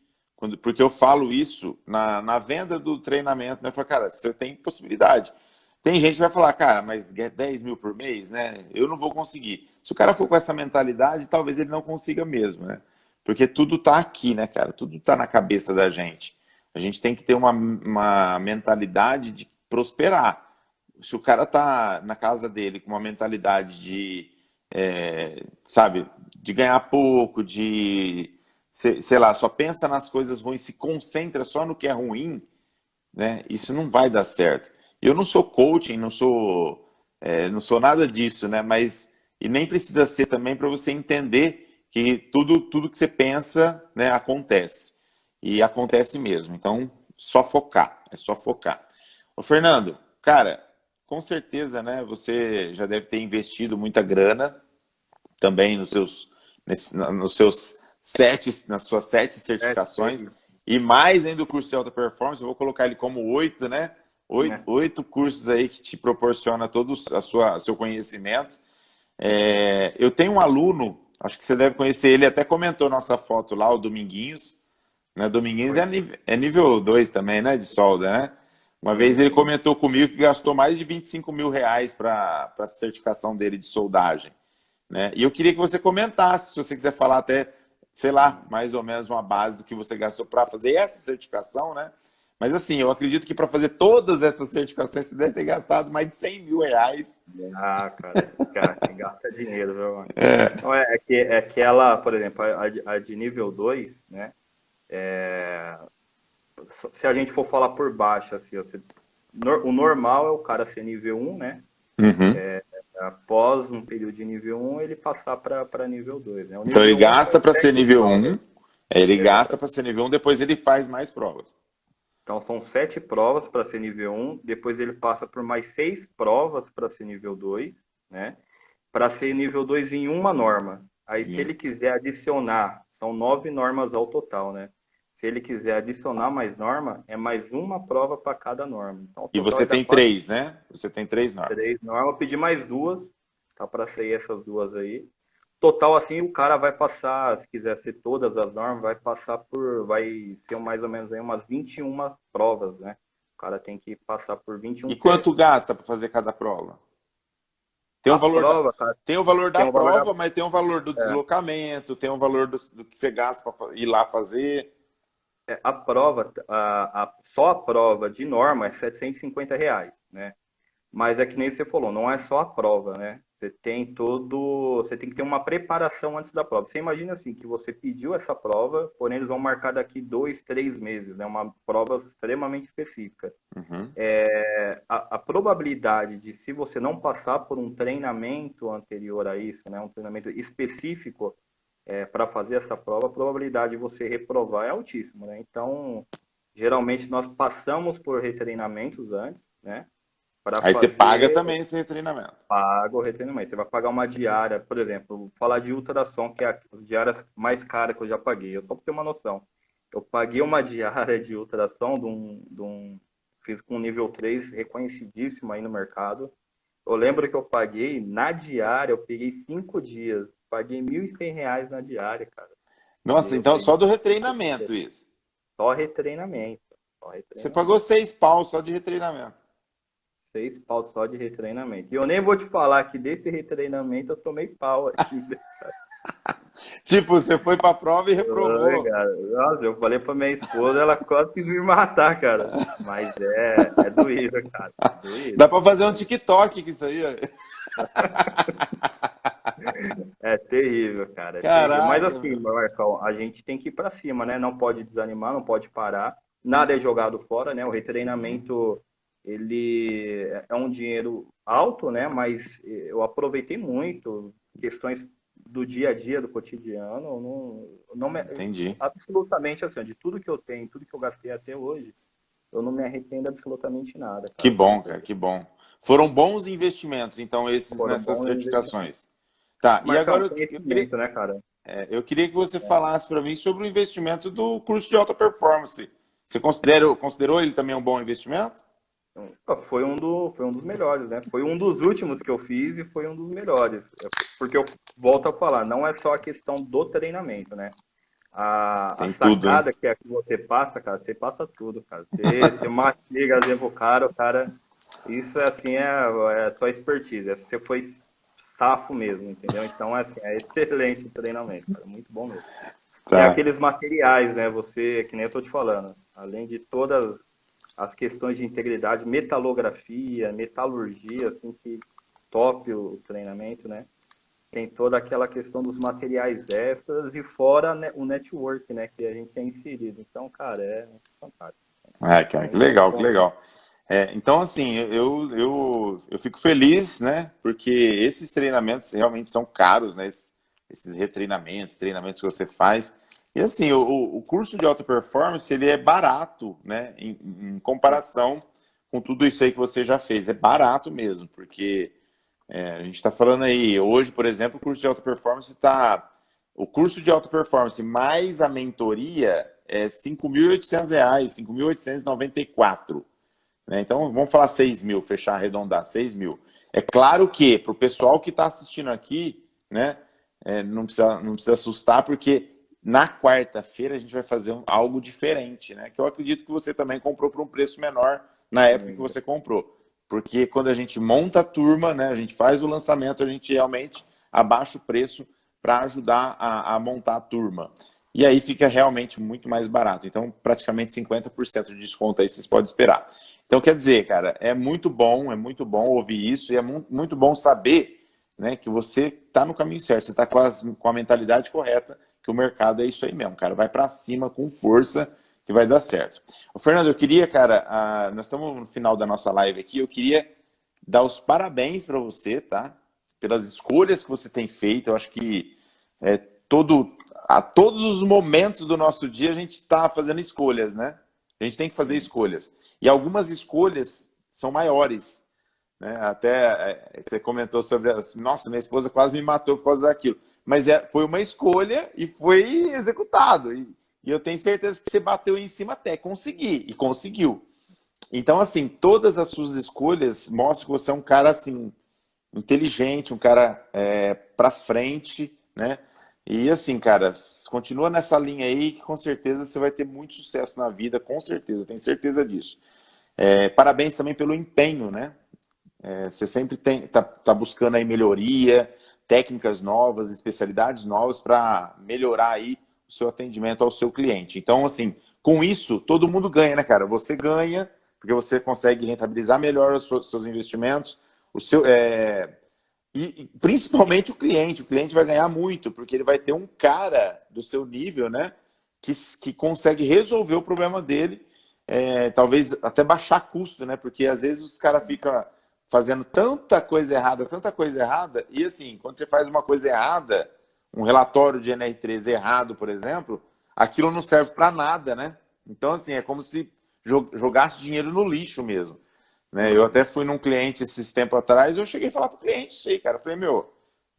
porque eu falo isso na venda do treinamento, né? Eu falo, cara, você tem possibilidade. Tem gente que vai falar, cara, mas 10 mil por mês, né? Eu não vou conseguir. Se o cara for com essa mentalidade, talvez ele não consiga mesmo, né? Porque tudo tá aqui, né, cara? Tudo tá na cabeça da gente. A gente tem que ter uma mentalidade de prosperar. Se o cara tá na casa dele com uma mentalidade sabe, de ganhar pouco, sei lá, só pensa nas coisas ruins, se concentra só no que é ruim, né? Isso não vai dar certo. Eu não sou coaching, não sou nada disso, né? Mas e nem precisa ser também para você entender que tudo que você pensa, né, acontece e acontece mesmo. Então, é só focar. Ô, Fernando, cara, com certeza, né? Você já deve ter investido muita grana também nos seus nas suas 7 certificações, e mais ainda o curso de alta performance, eu vou colocar ele como 8, né? Oito cursos aí que te proporciona todo seu conhecimento. Eu tenho um aluno, acho que você deve conhecer ele, até comentou nossa foto lá, o Dominguinhos. Né? Dominguinhos é nível 2 também, né? De solda, né? Uma vez ele comentou comigo que gastou mais de 25 mil reais para a certificação dele de soldagem. Né? E eu queria que você comentasse, se você quiser falar até, sei lá, mais ou menos uma base do que você gastou para fazer essa certificação, né? Mas assim, eu acredito que para fazer todas essas certificações você deve ter gastado mais de 100 mil reais. Cara, que gasta dinheiro, viu, mano? Não, é que ela, por exemplo, a de nível 2, né? Se a gente for falar por baixo, assim, o normal é o cara ser nível 1, né? Uhum. Após um período de nível 1, ele passar para nível 2, né? O Então ele nível 1 gasta são para ser 7 nível provas. 1, ele gasta para ser nível 1, depois ele faz mais provas. Então são 7 provas para ser nível 1, depois ele passa por mais 6 provas para ser nível 2, né? Para ser nível 2 em uma norma. Aí se ele quiser adicionar, são 9 normas ao total, né? Se ele quiser adicionar mais norma, é mais uma prova para cada norma. Então, o E total você é dar tem 4, 3, né? Você tem 3 normas. 3 normas. Eu pedi mais duas, tá para sair essas duas aí. Total, assim, o cara vai passar, se quiser ser todas as normas, vai ser mais ou menos aí umas 21 provas, né? O cara tem que passar por 21 E quanto testes. gasta para fazer cada prova? Tem o A valor da, prova, cara, tem o valor tem da um valor da. prova, mas tem o valor do deslocamento, tem o valor do que você gasta para ir lá fazer. A prova, só a prova de norma é R$ 750, né? Mas é que nem você falou, não é só a prova, né? Você tem que ter uma preparação antes da prova. Você imagina assim, que você pediu essa prova, porém eles vão marcar daqui 2, 3 meses, né? Uma prova extremamente específica. Uhum. A probabilidade de, se você não passar por um treinamento anterior a isso, né? Um treinamento específico para fazer essa prova, a probabilidade de você reprovar é altíssima, né? Então, Geralmente nós passamos por retreinamentos antes, né? Para Aí você paga fazer, também esse retreinamento. paga o retreinamento. Você vai pagar uma diária, por exemplo, vou falar de ultrassom, que é as diárias mais caras que eu já paguei. Eu só para ter uma noção. Eu paguei uma diária de ultrassom fiz com nível 3 reconhecidíssimo aí no mercado. Eu lembro que eu paguei na diária, eu peguei 5 dias, paguei R$ 1.100 na diária, cara. Nossa, Eu então peguei só do retreinamento isso. só retreinamento, só Você retreinamento. pagou 6 pau só de retreinamento. 6 pau só de retreinamento. E eu nem vou te falar que desse retreinamento eu tomei pau ainda. Tipo, você foi pra prova e Oi, reprovou. cara. Nossa, eu falei pra minha esposa, ela quase quis me matar, cara. Mas é doído, cara. É Dá doído. pra fazer um TikTok com isso aí, ó. É terrível, cara. É terrível. Mas Caraca, assim, meu. Marcão, a gente tem que ir pra cima, né? Não pode desanimar, não pode parar. Nada é jogado fora, né? O Sim, retreinamento, ele é um dinheiro alto, né? Mas eu aproveitei muito questões do dia a dia, do cotidiano. Não me, entendi. absolutamente assim, de tudo que eu tenho, tudo que eu gastei até hoje, eu não me arrependo absolutamente nada, Que cara. bom, cara, que bom. Foram bons investimentos, então, esses Foram nessas bons investimentos. certificações. Tá, e Marcão, agora eu queria, conhecimento, né, cara? eu queria que você falasse para mim sobre o investimento do curso de alta performance. Você considerou ele também um bom investimento? Foi um dos melhores, né? Foi um dos últimos que eu fiz e foi um dos melhores. Porque eu volto a falar, não é só a questão do treinamento, né? A Tem tudo, né? sacada que é que você passa, cara, você passa tudo, cara. Você mastiga, exemplo, o cara. Isso é assim, é a tua expertise. Você foi safo mesmo, entendeu? Então, assim, é excelente o treinamento, cara. Muito bom mesmo. E é Tá. aqueles materiais, né? Você, que nem eu tô te falando, além de todas as questões de integridade, metalografia, metalurgia, assim, que top o treinamento, né? Tem toda aquela questão dos materiais extras e fora né, o network, né? Que a gente é inserido. Então, cara, é fantástico. Ah, cara, que Então, foi legal, que bom. legal. Então, assim, eu fico feliz, né? Porque esses treinamentos realmente são caros, né? Esses retreinamentos, treinamentos que você faz. E assim, o curso de alta performance, ele é barato, né? Em comparação com tudo isso aí que você já fez. É barato mesmo, porque a gente está falando aí, hoje, por exemplo, o curso de alta performance está. O curso de alta performance mais a mentoria é R$ 5.800, 5.894. Né? Então, vamos falar 6 mil, fechar, arredondar, 6 mil. É claro que, para o pessoal que está assistindo aqui, né, não precisa assustar, porque na quarta-feira a gente vai fazer algo diferente, né? Que eu acredito que você também comprou por um preço menor na época que você comprou. Porque quando a gente monta a turma, né, a gente faz o lançamento, a gente realmente abaixa o preço para ajudar a montar a turma. E aí fica realmente muito mais barato. Então, praticamente 50% de desconto aí vocês podem esperar. Então, quer dizer, cara, é muito bom ouvir isso e é muito bom saber, né, que você está no caminho certo, você está com a mentalidade correta, que o mercado é isso aí mesmo, cara. Vai para cima com força que vai dar certo. Ô, Fernando, eu queria, cara, nós estamos no final da nossa live aqui, eu queria dar os parabéns para você, tá? Pelas escolhas que você tem feito. Eu acho que é, a todos os momentos do nosso dia a gente está fazendo escolhas, né? A gente tem que fazer escolhas. E algumas escolhas são maiores, né? Até você comentou sobre, nossa, minha esposa quase me matou por causa daquilo. Mas foi uma escolha e foi executado. E eu tenho certeza que você bateu em cima até conseguir, e conseguiu. Então, assim, todas as suas escolhas mostram que você é um cara, assim, inteligente, um cara pra frente, né? E assim, cara, continua nessa linha aí que com certeza você vai ter muito sucesso na vida, com certeza, eu tenho certeza disso. Parabéns também pelo empenho, né? Você sempre tá buscando aí melhoria, técnicas novas, especialidades novas para melhorar aí o seu atendimento ao seu cliente. Então, assim, com isso, todo mundo ganha, né, cara? Você ganha, porque você consegue rentabilizar melhor os seus investimentos, o seu, e principalmente o cliente vai ganhar muito, porque ele vai ter um cara do seu nível, né, que consegue resolver o problema dele, talvez até baixar custo, né, porque às vezes os caras ficam fazendo tanta coisa errada, e assim, quando você faz uma coisa errada, um relatório de NR3 errado, por exemplo, aquilo não serve para nada, né? Então, assim, é como se jogasse dinheiro no lixo mesmo. Né? Eu até fui num cliente esses tempos atrás, eu cheguei a falar pro cliente isso aí, cara. Eu falei, meu,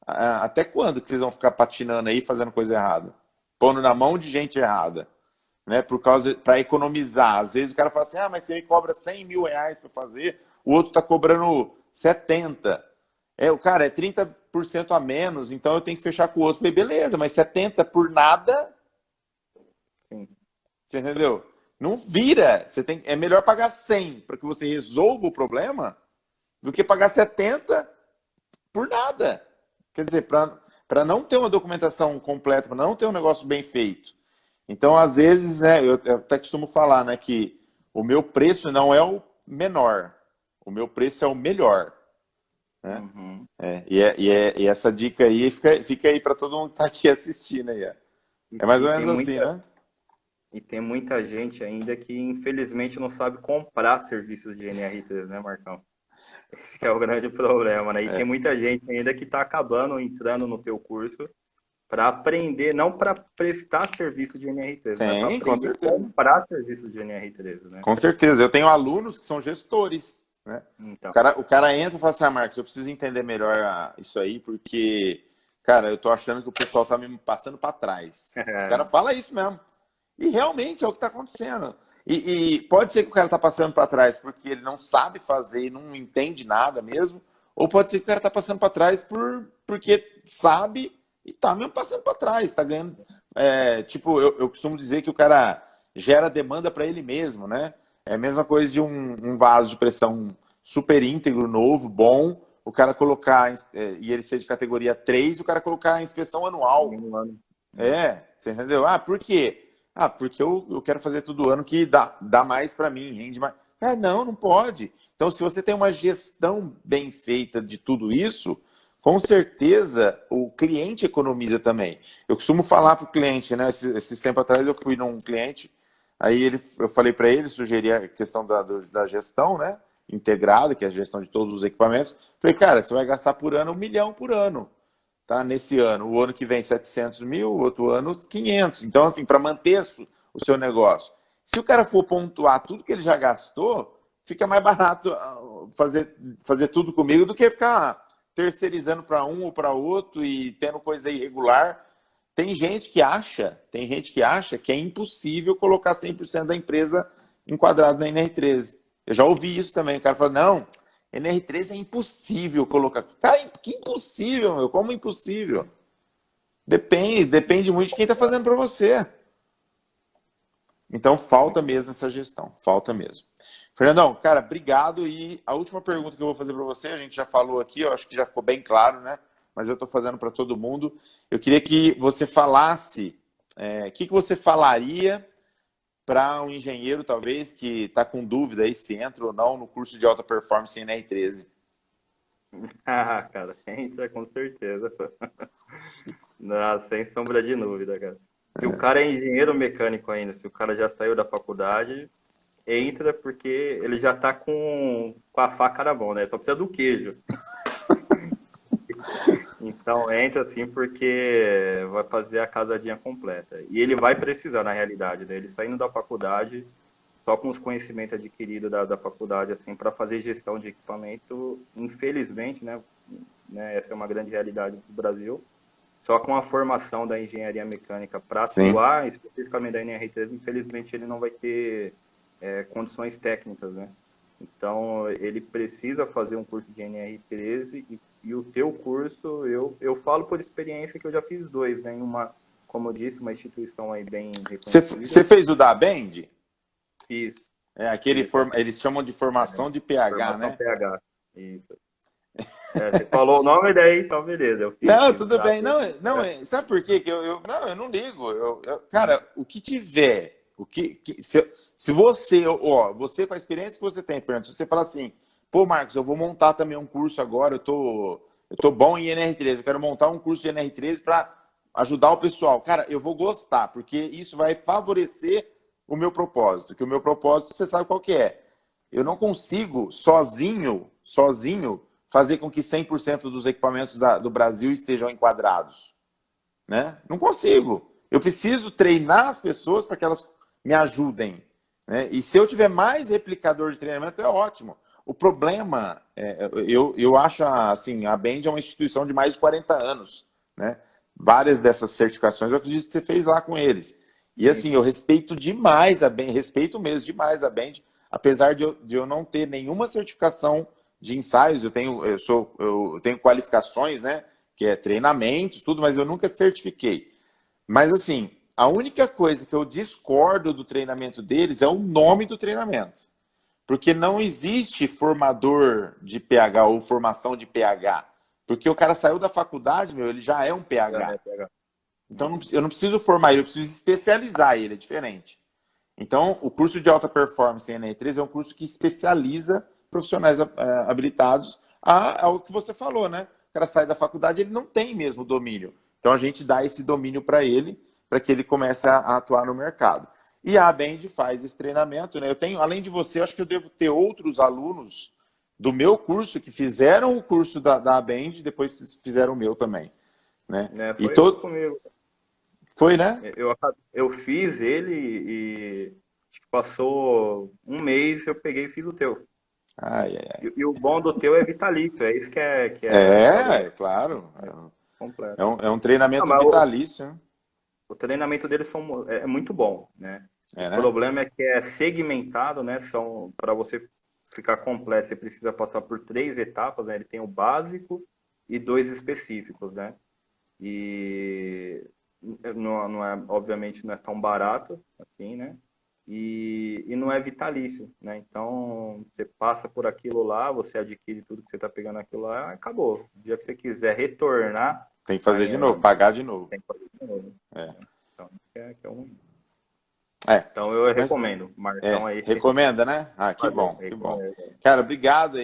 até quando que vocês vão ficar patinando aí, fazendo coisa errada? Pondo na mão de gente errada, né? Para economizar. Às vezes o cara fala assim, mas você me cobra 100 mil reais para fazer, o outro tá cobrando 70. O cara é 30% a menos, então eu tenho que fechar com o outro. Eu falei, beleza, mas 70 por nada? Sim. Você entendeu? Não vira. É melhor pagar 100 para que você resolva o problema do que pagar 70 por nada. Quer dizer, para não ter uma documentação completa, para não ter um negócio bem feito. Então, às vezes, né, eu até costumo falar, né, que o meu preço não é o menor, o meu preço é o melhor. Né? Uhum. E essa dica aí fica aí para todo mundo que está aqui assistindo aí. É mais ou menos assim, né? E tem muita gente ainda que, infelizmente, não sabe comprar serviços de NR3, né, Marcão? Esse é o grande problema, né? E tem muita gente ainda que está acabando entrando no teu curso para aprender, não para prestar serviço de NR3, mas para aprender a comprar serviços de NR3, né? Com certeza. Eu tenho alunos que são gestores, né? Então. O cara entra e fala assim, Marcos, eu preciso entender melhor isso aí, porque, cara, eu tô achando que o pessoal tá me passando para trás. Os caras falam isso mesmo. E realmente é o que está acontecendo. E pode ser que o cara está passando para trás porque ele não sabe fazer e não entende nada mesmo, ou pode ser que o cara está passando para trás porque sabe e está mesmo passando para trás, está ganhando. Tipo, eu costumo dizer que o cara gera demanda para ele mesmo, né? É a mesma coisa de um vaso de pressão super íntegro, novo, bom, o cara colocar, e ele ser de categoria 3, o cara colocar a inspeção anual. Você entendeu? Por quê? Porque eu quero fazer todo ano que dá mais para mim, rende mais. Não pode. Então, se você tem uma gestão bem feita de tudo isso, com certeza o cliente economiza também. Eu costumo falar para o cliente, né? Esses tempos atrás eu fui num cliente, aí eu falei para ele, sugeri a questão da gestão, né? Integrada, que é a gestão de todos os equipamentos. Falei, cara, você vai gastar por ano 1 milhão por ano. Tá? Nesse ano, o ano que vem 700 mil, o outro ano 500. Então, assim, para manter o seu negócio. Se o cara for pontuar tudo que ele já gastou, fica mais barato fazer tudo comigo do que ficar terceirizando para um ou para outro e tendo coisa irregular. Tem gente que acha que é impossível colocar 100% da empresa enquadrado na NR13. Eu já ouvi isso também. O cara fala, não, NR13 é impossível colocar. Cara, que impossível, meu? Como impossível? Depende muito de quem está fazendo para você. Então, falta mesmo essa gestão. Falta mesmo. Fernandão, cara, obrigado. E a última pergunta que eu vou fazer para você, a gente já falou aqui, eu acho que já ficou bem claro, né? Mas eu estou fazendo para todo mundo. Eu queria que você falasse, o que você falaria para um engenheiro, talvez, que está com dúvida aí se entra ou não no curso de alta performance em NR13. Cara, entra com certeza. Não, sem sombra de dúvida, cara. Se o cara é engenheiro mecânico ainda, se o cara já saiu da faculdade, entra porque ele já tá com a faca na mão, né? Só precisa do queijo. Então entra assim porque vai fazer a casadinha completa. E ele vai precisar, na realidade, né? Ele saindo da faculdade, só com os conhecimentos adquiridos da faculdade, assim, para fazer gestão de equipamento, infelizmente, né? Essa é uma grande realidade do Brasil. Só com a formação da engenharia mecânica para atuar, especificamente da NR13, infelizmente ele não vai ter condições técnicas, né? Então, ele precisa fazer um curso de NR13 e o teu curso, eu falo por experiência que eu já fiz 2, né? Em uma, como eu disse, uma instituição aí bem reconhecida. Você fez o da Bend? Fiz. Eles chamam de formação de PH, formação, né? PH, isso. Você falou o nome daí, então beleza. Eu fiz, não, tudo bem. Não, sabe por quê? Eu não ligo. Cara, o que tiver, se você, você com a experiência que você tem, Fernando, se você falar assim, pô, Marcos, eu vou montar também um curso agora, eu tô bom em NR13, eu quero montar um curso de NR13 para ajudar o pessoal. Cara, eu vou gostar, porque isso vai favorecer o meu propósito, que o meu propósito, você sabe qual que é. Eu não consigo, sozinho, fazer com que 100% dos equipamentos do Brasil estejam enquadrados. Né? Não consigo. Eu preciso treinar as pessoas para que elas me ajudem, né? E se eu tiver mais replicador de treinamento, é ótimo. O problema, eu acho assim, a Band é uma instituição de mais de 40 anos, né? Várias dessas certificações eu acredito que você fez lá com eles. E assim, eu respeito demais a Band, respeito mesmo demais a Band, apesar de eu não ter nenhuma certificação de ensaios, eu tenho qualificações, né? Que é treinamentos, tudo, mas eu nunca certifiquei. Mas assim, a única coisa que eu discordo do treinamento deles é o nome do treinamento. Porque não existe formador de PH ou formação de PH. Porque o cara saiu da faculdade, ele já é um PH. Então eu não preciso formar ele, eu preciso especializar ele, é diferente. Então, o curso de alta performance em NR3 é um curso que especializa profissionais habilitados ao que você falou, né? O cara sai da faculdade, ele não tem mesmo domínio. Então, a gente dá esse domínio para ele, para que ele comece a atuar no mercado. E a Band faz esse treinamento, né? Eu tenho, além de você, eu acho que eu devo ter outros alunos do meu curso que fizeram o curso da Band, depois fizeram o meu também, né? Foi comigo. Foi, né? Eu fiz ele e acho que passou um mês, eu peguei e fiz o teu. Ai. E o bom do teu é vitalício, é isso que claro. Completo. É um treinamento vitalício, né? O treinamento deles é muito bom, né? Né? O problema é que é segmentado, né? Para você ficar completo, você precisa passar por 3 etapas, né? Ele tem o básico e 2 específicos, né? E obviamente não é tão barato assim, né? E não é vitalício, né? Então, você passa por aquilo lá, você adquire tudo que você está pegando aquilo lá, acabou. O dia que você quiser retornar... Tem que fazer de novo, pagar de novo. Tem que fazer de novo. Então, isso que é ruim. Então, eu recomendo. Marcão aí. Recomenda, né? Que bom, que bom. Cara, obrigado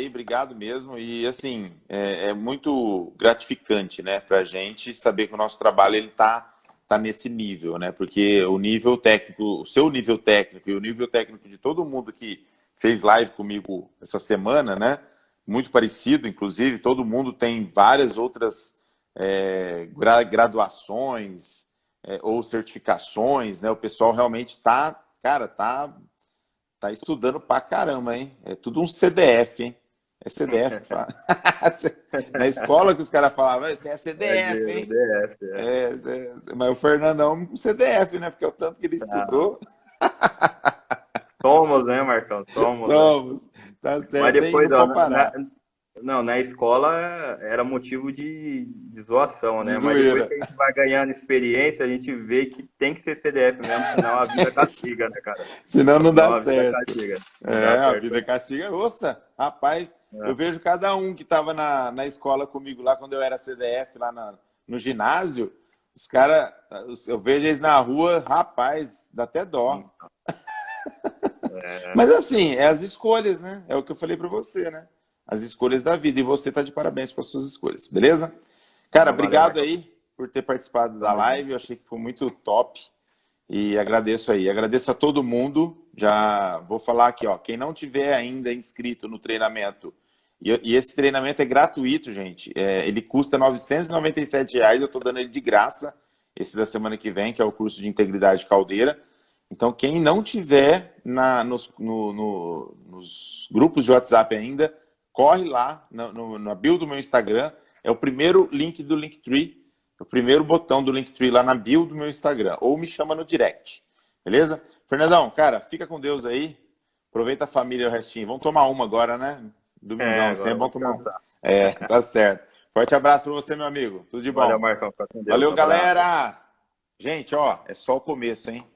mesmo. E, assim, é muito gratificante, né, pra gente saber que o nosso trabalho, ele tá nesse nível, né? Porque o nível técnico, o seu nível técnico e o nível técnico de todo mundo que fez live comigo essa semana, né? Muito parecido, inclusive, todo mundo tem várias outras graduações ou certificações, né? O pessoal realmente tá estudando pra caramba, hein? É tudo um CDF, hein? É CDF que fala. Na escola que os caras falavam, você é CDF, hein? Mas o Fernandão é um CDF, né? Porque é o tanto que ele estudou. Somos, né, Marcão? Somos. Né? Tá certo. Mas depois, na escola era motivo de zoação, né? Mas depois que a gente vai ganhando experiência, a gente vê que tem que ser CDF mesmo, senão a vida castiga, né, cara? Senão não dá certo. A vida castiga. Nossa, rapaz, eu vejo cada um que estava na escola comigo lá, quando eu era CDF, lá no ginásio, os caras, eu vejo eles na rua, rapaz, dá até dó. Mas assim, é as escolhas, né? É o que eu falei para você, né? As escolhas da vida. E você tá de parabéns com as suas escolhas, beleza? Cara, obrigado aí por ter participado da live. Eu achei que foi muito top. E agradeço aí. Agradeço a todo mundo. Já vou falar aqui, ó. Quem não tiver ainda inscrito no treinamento, e esse treinamento é gratuito, gente. Ele custa R$ 997. Eu estou dando ele de graça. Esse da semana que vem, que é o curso de Integridade Caldeira. Então, quem não tiver nos grupos de WhatsApp ainda, corre lá na bio do meu Instagram. É o primeiro link do Linktree, o primeiro botão do Linktree lá na bio do meu Instagram. Ou me chama no direct, beleza? Fernandão, cara, fica com Deus aí. Aproveita a família e o restinho. Vamos tomar uma agora, né? Domingão, assim é bom tomar uma. Tá certo. Forte abraço pra você, meu amigo. Tudo de bom. Valeu, Marcão. Valeu, galera. Gente, ó, é só o começo, hein?